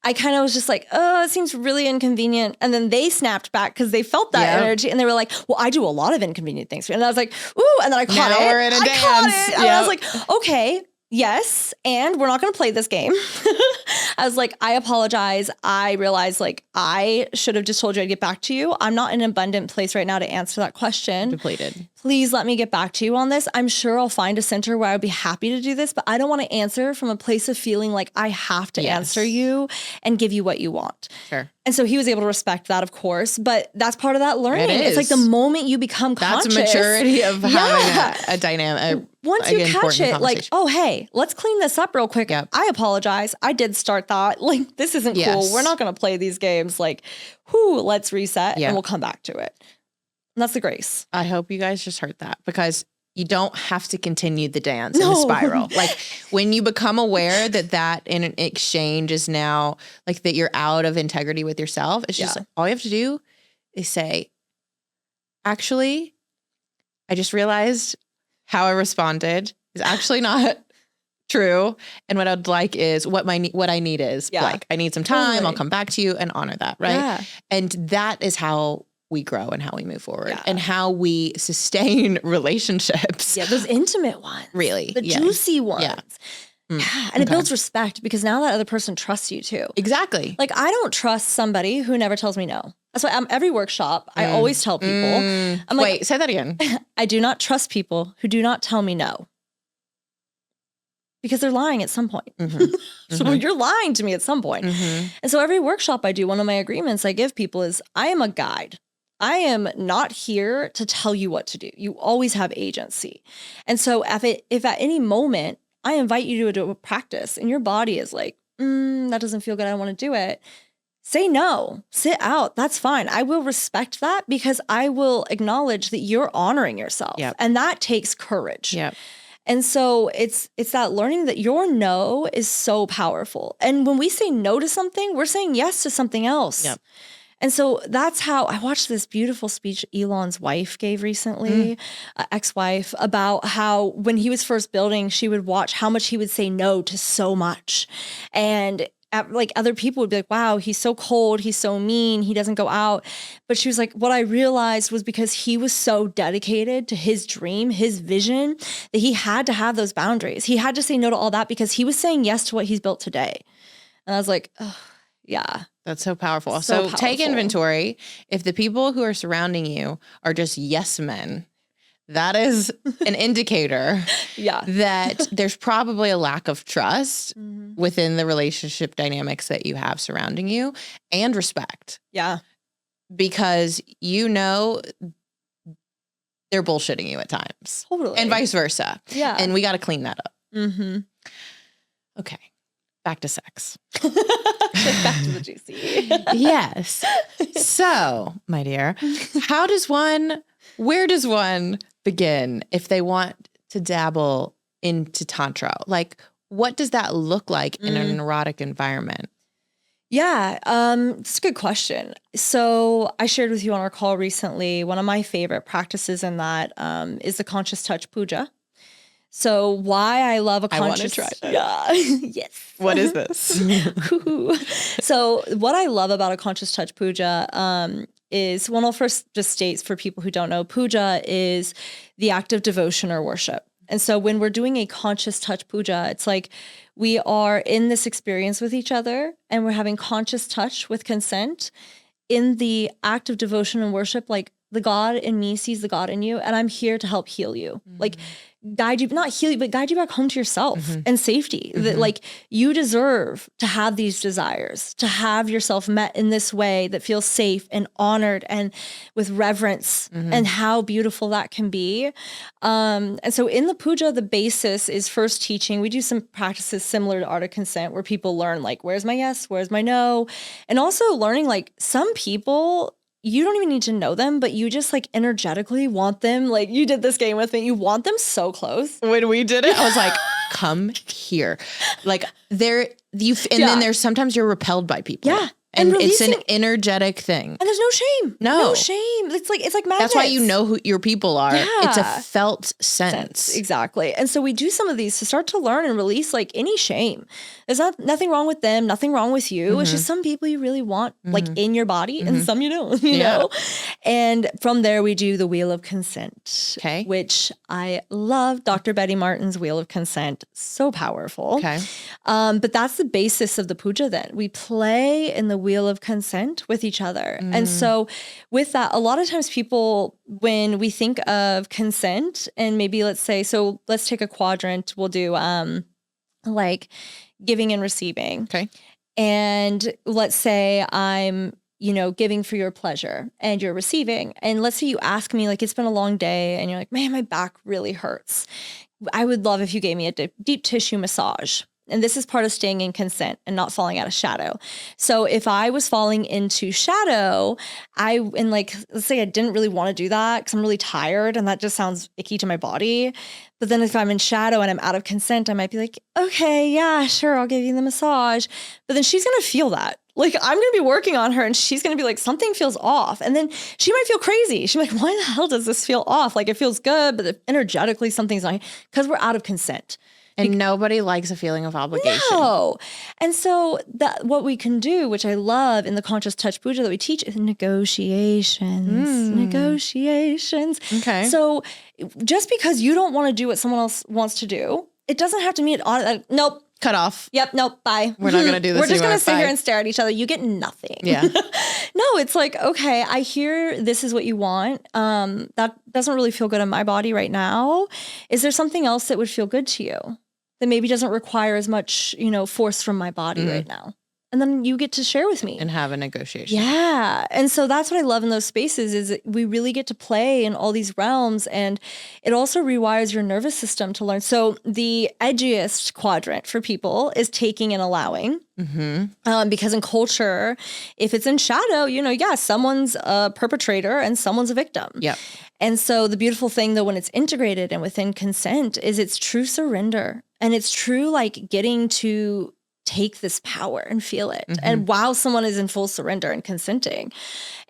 I kind of was just like, oh, it seems really inconvenient. And then they snapped back because they felt that energy and they were like, well, I do a lot of inconvenient things. And I was like, ooh, and then I caught it. We're in a dance. Caught it. And I was like, okay. Yes, and we're not going to play this game. I was like, I apologize. I realized like I should have just told you I'd get back to you. I'm not in an abundant place right now to answer that question. Depleted. Please let me get back to you on this. I'm sure I'll find a center where I would be happy to do this, but I don't want to answer from a place of feeling like I have to answer you and give you what you want. Sure. And so he was able to respect that, of course, but that's part of that learning. It's like the moment you become conscious. That's maturity of having a dynamic. Once you catch it, like, oh, hey, let's clean this up real quick. Yep. I apologize. I did start that. Like, this isn't cool. We're not going to play these games. Like, let's reset and we'll come back to it. And that's the grace. I hope you guys just heard that because you don't have to continue the dance in the spiral. Like when you become aware that in an exchange is now like that you're out of integrity with yourself, it's just like, all you have to do is say, actually, I just realized how I responded is actually not true. And what I'd like is what I need is like, I need some time. Totally. I'll come back to you and honor that. Right. Yeah. And that is how we grow and how we move forward and how we sustain relationships. Yeah. Those intimate ones. Really. The juicy ones. Yeah. Yeah. And it builds respect because now that other person trusts you too. Exactly. Like I don't trust somebody who never tells me no. That's why every workshop, I always tell people, I'm like, wait, say that again. I do not trust people who do not tell me no. Because they're lying at some point. So you're lying to me at some point. And so every workshop I do, one of my agreements I give people is I am a guide. I am not here to tell you what to do. You always have agency. And so if at any moment I invite you to do a practice and your body is like, that doesn't feel good, I don't want to do it, say no, sit out. That's fine. I will respect that because I will acknowledge that you're honoring yourself. And that takes courage. And so it's that learning that your no is so powerful. And when we say no to something, we're saying yes to something else. And so that's how I watched this beautiful speech Elon's wife gave recently, ex-wife, about how when he was first building, she would watch how much he would say no to so much. And like other people would be like, wow, he's so cold. He's so mean. He doesn't go out. But she was like, what I realized was because he was so dedicated to his dream, his vision, that he had to have those boundaries. He had to say no to all that because he was saying yes to what he's built today. And I was like, oh, yeah. That's so powerful. So take inventory. If the people who are surrounding you are just yes men, that is an indicator that there's probably a lack of trust within the relationship dynamics that you have surrounding you and respect. Because you know they're bullshitting you at times. And vice versa. And we got to clean that up. Okay. Back to sex. Back to the juicy. Yes. So, my dear, where does one begin if they want to dabble into Tantra? Like, what does that look like in an erotic environment? Yeah, it's a good question. So I shared with you on our call recently, one of my favorite practices in that is the conscious touch puja. So why I love a conscious... I want to try that. Yes. What is this? So what I love about a conscious touch puja is, well, I'll first just state for people who don't know, puja is the act of devotion or worship. And so when we're doing a conscious touch puja, it's like we are in this experience with each other and we're having conscious touch with consent in the act of devotion and worship. Like the God in me sees the God in you, and I'm here to help heal you. Like guide you, not heal you, but guide you back home to yourself and safety. That like you deserve to have these desires, to have yourself met in this way that feels safe and honored and with reverence, and how beautiful that can be. And so in the puja, the basis is first teaching. We do some practices similar to art of consent where people learn like, where's my yes, where's my no? And also learning like some people, you don't even need to know them, but you just like energetically want them. Like you did this game with me. You want them so close. When we did it, I was like, come here. Like then there's sometimes you're repelled by people. And it's an energetic thing. And there's no shame. No shame. It's like magnets. That's why you know who your people are. It's a felt sense. Exactly. And so we do some of these to start to learn and release like any shame. There's nothing wrong with them, nothing wrong with you. It's just some people you really want like in your body and some you don't, you know? And from there we do the Wheel of Consent, which I love. Dr. Betty Martin's Wheel of Consent. So powerful. But that's the basis of the puja then. We play in the Wheel of Consent with each other. And so with that, a lot of times people, when we think of consent and maybe let's say, so let's take a quadrant, we'll do like giving and receiving. And let's say I'm, giving for your pleasure and you're receiving. And let's say you ask me, like, it's been a long day and you're like, man, my back really hurts. I would love if you gave me a deep tissue massage. And this is part of staying in consent and not falling out of shadow. So if I was falling into shadow, let's say I didn't really want to do that because I'm really tired and that just sounds icky to my body. But then if I'm in shadow and I'm out of consent, I might be like, okay, yeah, sure, I'll give you the massage. But then she's going to feel that. Like I'm going to be working on her and she's going to be like, something feels off. And then she might feel crazy. She's like, why the hell does this feel off? Like it feels good, but energetically something's not, because we're out of consent. And nobody likes a feeling of obligation. No. And so what we can do, which I love in the conscious touch puja that we teach, is negotiations. Negotiations. Okay. So just because you don't want to do what someone else wants to do, it doesn't have to mean nope. Cut off. Yep. Nope. Bye. We're not going to do this We're just going anymore. to sit Bye. here and stare at each other. You get nothing. Yeah. No, it's like, okay, I hear this is what you want. That doesn't really feel good in my body right now. Is there something else that would feel good to you that maybe doesn't require as much, force from my body right now? And then you get to share with me. And have a negotiation. Yeah. And so that's what I love in those spaces is that we really get to play in all these realms. And it also rewires your nervous system to learn. So the edgiest quadrant for people is taking and allowing. Because in culture, if it's in shadow, someone's a perpetrator and someone's a victim. Yep. And so the beautiful thing though, when it's integrated and within consent is it's true surrender. And it's true like getting to take this power and feel it. And while someone is in full surrender and consenting.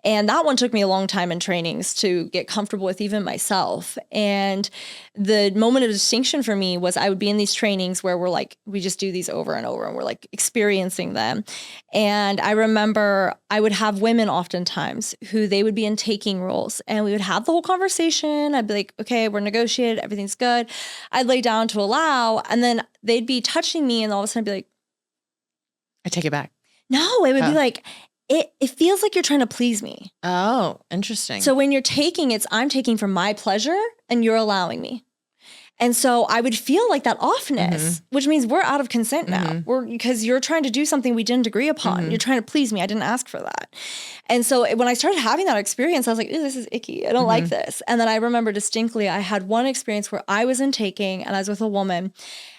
And that one took me a long time in trainings to get comfortable with even myself. And the moment of distinction for me was I would be in these trainings where we just do these over and over and we're like experiencing them. And I remember I would have women oftentimes who they would be in taking roles and we would have the whole conversation. I'd be like, okay, we're negotiated. Everything's good. I'd lay down to allow. And then they'd be touching me and all of a sudden I'd be like, I take it back. No, it would be like, it feels like you're trying to please me. Oh, interesting. So when you're taking, I'm taking for my pleasure and you're allowing me. And so I would feel like that offness, which means we're out of consent now. Because you're trying to do something we didn't agree upon. You're trying to please me. I didn't ask for that. And so when I started having that experience, I was like, ew, this is icky. I don't like this. And then I remember distinctly, I had one experience where I was in taking and I was with a woman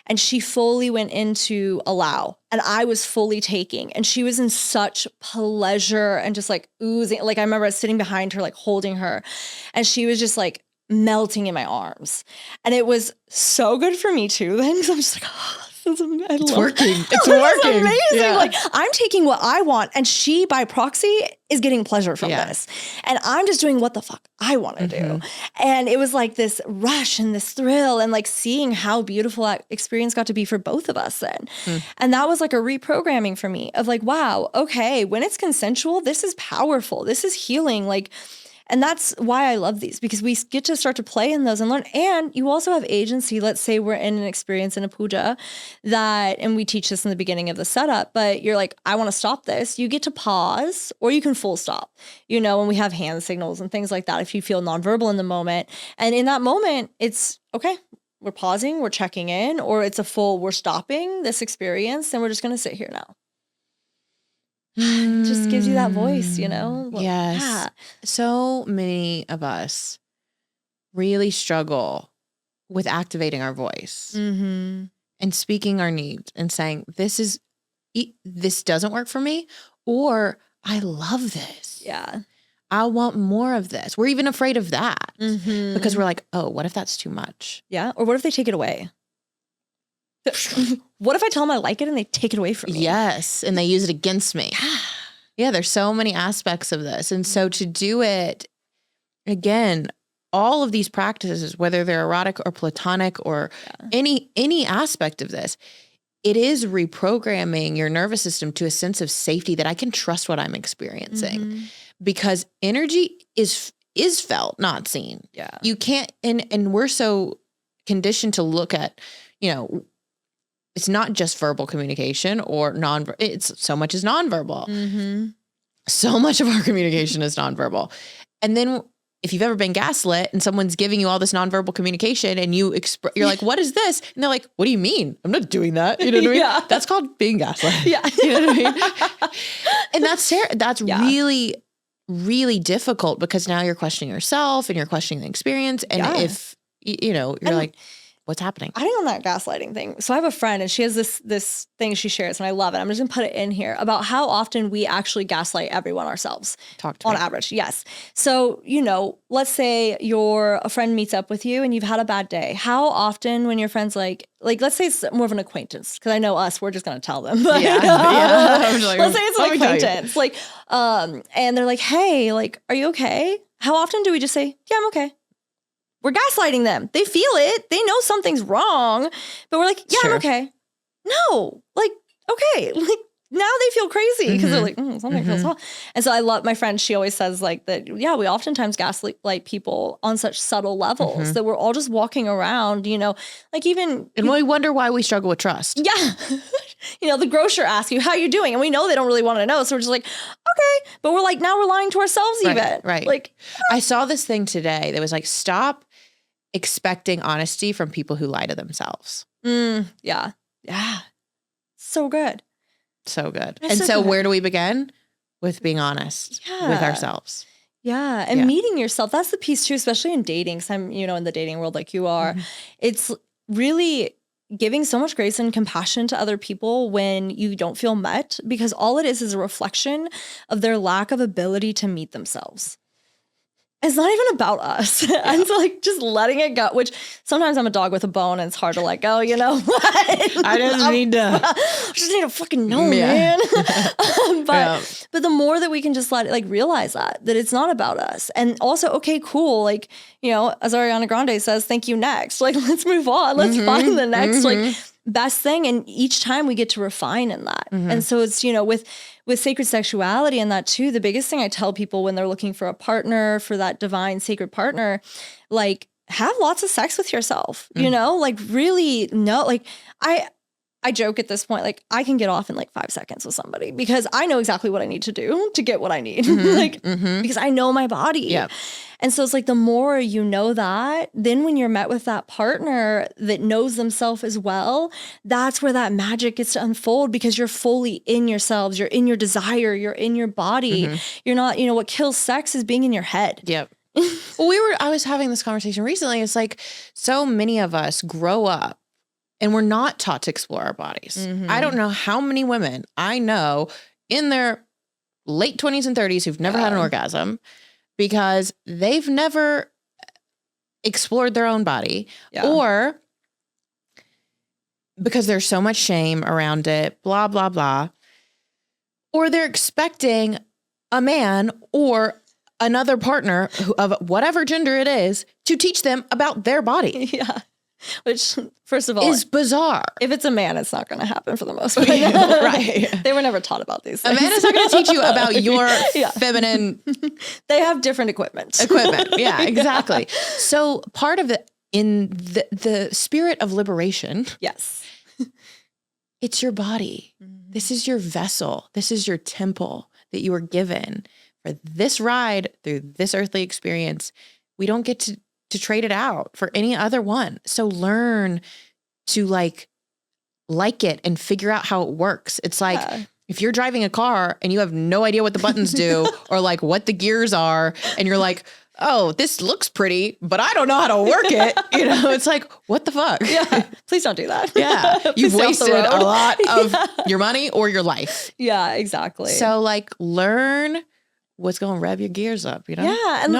and she fully went into allow and I was fully taking and she was in such pleasure and just like oozing. Like I remember sitting behind her, like holding her and she was just like melting in my arms. And it was so good for me too then because I'm just like, oh, it's working. It's working. Amazing. Yeah. Like I'm taking what I want and she by proxy is getting pleasure from this. And I'm just doing what the fuck I want to do. And it was like this rush and this thrill and like seeing how beautiful that experience got to be for both of us then. And that was like a reprogramming for me of like, wow, okay, when it's consensual, this is powerful. This is healing. Like, and that's why I love these because we get to start to play in those and learn. And you also have agency. Let's say we're in an experience in a puja and we teach this in the beginning of the setup, but you're like, I want to stop this. You get to pause or you can full stop, and we have hand signals and things like that if you feel nonverbal in the moment. And in that moment, it's okay. We're pausing, we're checking in, or it's a full, we're stopping this experience and we're just going to sit here now. It just gives you that voice, Well, yes. yeah. So many of us really struggle with activating our voice and speaking our needs and saying, this doesn't work for me, or I love this. Yeah. I want more of this. We're even afraid of that because we're like, oh, what if that's too much? Yeah. Or what if they take it away? What if I tell them I like it and they take it away from me? Yes. And they use it against me. Yeah. There's so many aspects of this. And so to do it, again, all of these practices, whether they're erotic or platonic or any aspect of this, it is reprogramming your nervous system to a sense of safety that I can trust what I'm experiencing because energy is felt, not seen. Yeah. You can't, and we're so conditioned to look at, it's not just verbal communication or it's so much is nonverbal. So much of our communication is nonverbal. And then if you've ever been gaslit and someone's giving you all this nonverbal communication and you're like, what is this? And they're like, what do you mean? I'm not doing that. You know what I mean? Yeah. That's called being gaslit. Yeah. You know what I mean? And that's really, really difficult because now you're questioning yourself and you're questioning the experience. And if, you're like, what's happening? I think on that gaslighting thing. So I have a friend and she has this thing she shares and I love it. I'm just gonna put it in here about how often we actually gaslight everyone ourselves. Talk to on me. average. Yes. So, let's say a friend meets up with you and you've had a bad day. How often when your friend's like, let's say it's more of an acquaintance, because I know us, we're just gonna tell them. But, Yeah. let's say it's an acquaintance. And they're like, hey, are you okay? How often do we just say, yeah, I'm okay? We're gaslighting them. They feel it. They know something's wrong, but we're like, yeah, I'm okay. No, okay. now they feel crazy because they're like, something feels off. And so I love my friend. She always says like that. Yeah, we oftentimes gaslight people on such subtle levels that we're all just walking around, like even. And we wonder why we struggle with trust. Yeah. The grocer asks you, how you doing? And we know they don't really want to know. So we're just like, okay. But we're like, now we're lying to ourselves even. Right. Like, I saw this thing today that was like, stop expecting honesty from people who lie to themselves. Yeah. So good. So good. That's and so where do we begin? With being honest with ourselves. Yeah. And meeting yourself. That's the piece too, especially in dating. Because I'm, in the dating world like you are. It's really giving so much grace and compassion to other people when you don't feel met, because all it is a reflection of their lack of ability to meet themselves. It's not even about us. Yeah. And so like just letting it go, which sometimes I'm a dog with a bone and it's hard to let go, I just need to fucking know, man. But the more that we can just realize that it's not about us. And also, okay, cool. Like, as Ariana Grande says, thank you next. Like, let's move on. Let's find the next best thing. And each time we get to refine in that. And so it's, with sacred sexuality and that too, the biggest thing I tell people when they're looking for a partner, for that divine sacred partner, like have lots of sex with yourself, really know, like I joke at this point, like I can get off in like 5 seconds with somebody because I know exactly what I need to do to get what I need, because I know my body. Yep. And so it's like the more you know that, then when you're met with that partner that knows themselves as well, that's where that magic gets to unfold, because you're fully in yourselves, you're in your desire, you're in your body. You're not, what kills sex is being in your head. Yep. Well, I was having this conversation recently. It's like so many of us grow up and we're not taught to explore our bodies. I don't know how many women I know in their late 20s and 30s who've never had an orgasm because they've never explored their own body, or because there's so much shame around it, blah, blah, blah. Or they're expecting a man or another partner of whatever gender it is to teach them about their body. Yeah. Which, first of all, is bizarre. If it's a man, it's not going to happen for the most part. Right. They were never taught about these things. A man is not going to teach you about your feminine. They have different equipment. Yeah, exactly. So part of it in the spirit of liberation. Yes. It's your body. This is your vessel. This is your temple that you were given for this ride through this earthly experience. We don't get to trade it out for any other one. So learn to like it and figure out how it works. It's like if you're driving a car and you have no idea what the buttons do or like what the gears are, and you're like, oh, this looks pretty, but I don't know how to work it. It's like, what the fuck? Yeah. Please don't do that. Yeah. You've wasted a lot of your money or your life. Yeah, exactly. So like learn what's going to rev your gears up, Yeah. And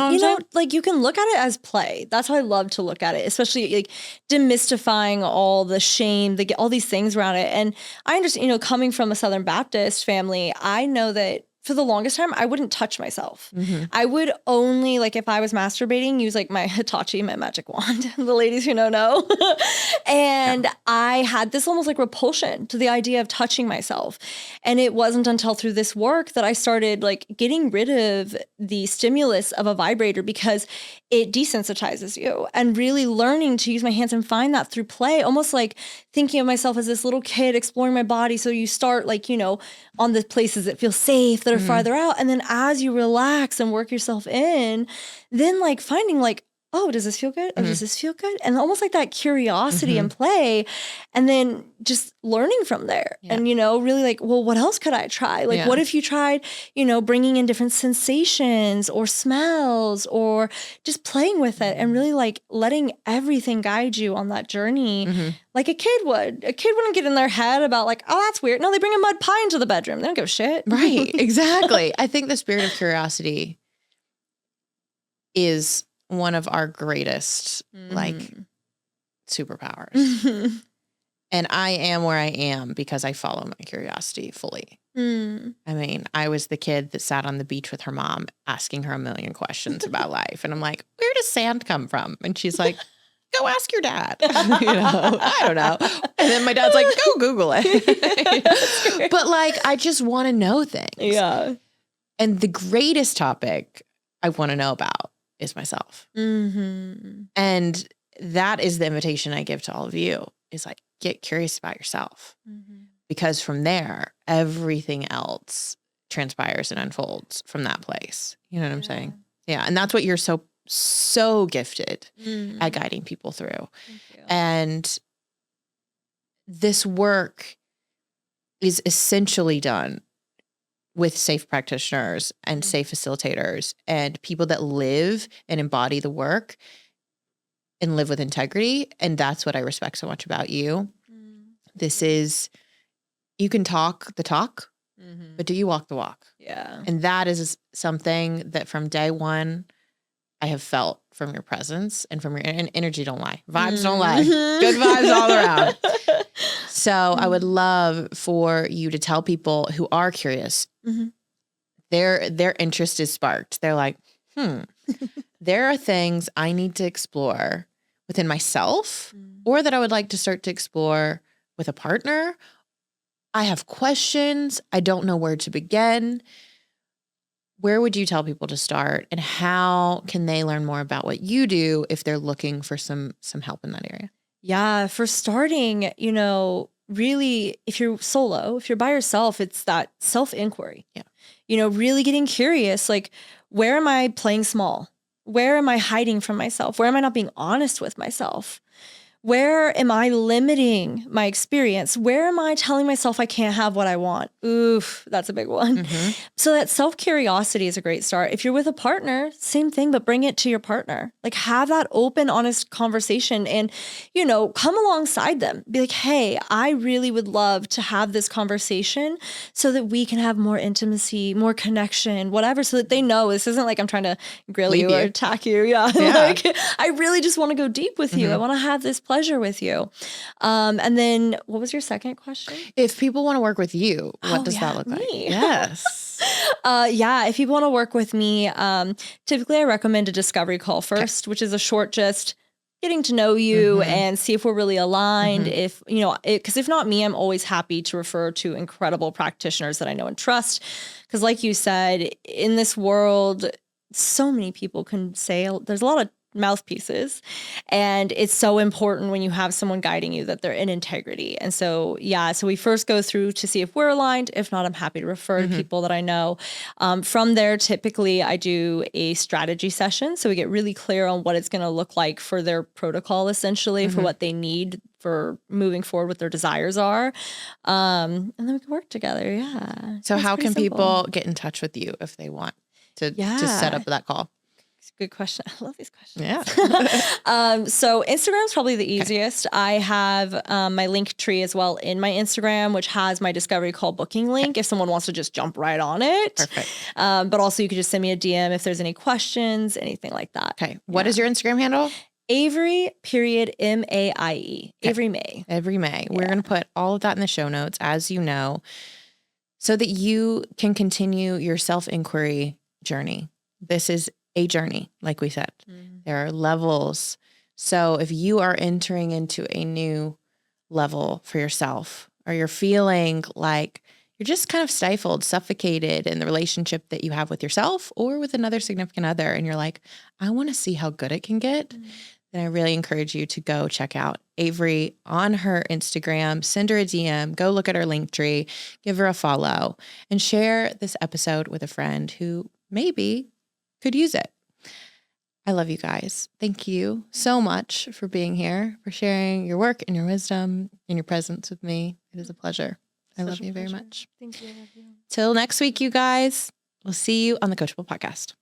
like you can look at it as play. That's how I love to look at it, especially like demystifying all the shame, all these things around it. And I understand, coming from a Southern Baptist family, I know that for the longest time, I wouldn't touch myself. I would only, like if I was masturbating, use like my Hitachi, my magic wand. The ladies who know. And I had this almost like repulsion to the idea of touching myself. And it wasn't until through this work that I started like getting rid of the stimulus of a vibrator, because it desensitizes you, and really learning to use my hands and find that through play, almost like thinking of myself as this little kid exploring my body. So you start like, on the places that feel safe, that are farther out. And then as you relax and work yourself in, then like finding like, oh, does this feel good? Oh, does this feel good? And almost like that curiosity and play. And then just learning from there. Yeah. And, really like, well, what else could I try? Like, what if you tried, bringing in different sensations or smells, or just playing with it and really like letting everything guide you on that journey like a kid would. A kid wouldn't get in their head about like, oh, that's weird. No, they bring a mud pie into the bedroom. They don't give a shit. Right. Exactly. I think the spirit of curiosity is one of our greatest like superpowers. And I am where I am because I follow my curiosity fully. I mean, I was the kid that sat on the beach with her mom asking her a million questions about life. And I'm like, where does sand come from? And she's like, go ask your dad. I don't know. And then my dad's like, go Google it. But like, I just want to know things. Yeah. And the greatest topic I want to know about is myself. Mm-hmm. And that is the invitation I give to all of you, is like, get curious about yourself. Mm-hmm. Because from there, everything else transpires and unfolds from that place. You know what I'm saying? Yeah. And that's what you're so gifted at guiding people through. Thank you. And this work is essentially done with safe practitioners and safe facilitators and people that live and embody the work and live with integrity. And that's what I respect so much about you. This is, you can talk the talk, but do you walk the walk? Yeah. And that is something that from day one, I have felt from your presence and from your energy. Don't lie. Vibes don't lie. Good vibes all around. So I would love for you to tell people who are curious, their interest is sparked. They're like, there are things I need to explore within myself or that I would like to start to explore with a partner. I have questions. I don't know where to begin. Where would you tell people to start, and how can they learn more about what you do if they're looking for some help in that area? Yeah, for starting, really, if you're solo, if you're by yourself, it's that self-inquiry. Yeah. Really getting curious, like, where am I playing small? Where am I hiding from myself? Where am I not being honest with myself? Where am I limiting my experience? Where am I telling myself I can't have what I want? Oof, that's a big one. So that self-curiosity is a great start. If you're with a partner, same thing, but bring it to your partner. Like, have that open, honest conversation and, come alongside them. Be like, hey, I really would love to have this conversation so that we can have more intimacy, more connection, whatever, so that they know this isn't like I'm trying to grill you or attack you. Yeah. Like, I really just want to go deep with you. I want to have this pleasure with you. And then what was your second question? If people want to work with you, what does that look like? Yes. If people want to work with me, typically I recommend a discovery call first, which is a short, just getting to know you and see if we're really aligned. If, because if not me, I'm always happy to refer to incredible practitioners that I know and trust. Because like you said, in this world, so many people can say, there's a lot of mouthpieces, and it's so important when you have someone guiding you that they're in integrity. And so we first go through to see if we're aligned. If not, I'm happy to refer to people that I know. From there, typically I do a strategy session, so we get really clear on what it's going to look like for their protocol, essentially, for what they need for moving forward, what their desires are, and then we can work together. So how can people get in touch with you if they want to set up that call? Good question. I love these questions. Yeah. So Instagram's probably the easiest. I have my link tree as well in my Instagram, which has my discovery call booking link if someone wants to just jump right on it. Perfect. But also you could just send me a DM if there's any questions, anything like that. Okay. What is your Instagram handle? Avery Mae. Avery May. Avery May. We're going to put all of that in the show notes, as you know, so that you can continue your self-inquiry journey. This is a journey, like we said. There are levels. So if you are entering into a new level for yourself, or you're feeling like you're just kind of stifled, suffocated in the relationship that you have with yourself or with another significant other, and you're like, I want to see how good it can get, then I really encourage you to go check out Avery on her Instagram, send her a DM, go look at her link tree, give her a follow, and share this episode with a friend who maybe could use it. I love you guys. Thank you so much for being here, for sharing your work and your wisdom and your presence with me. It is a pleasure. I love you very much. Thank you. I love you. Till next week, you guys. We'll see you on the Coachable Podcast.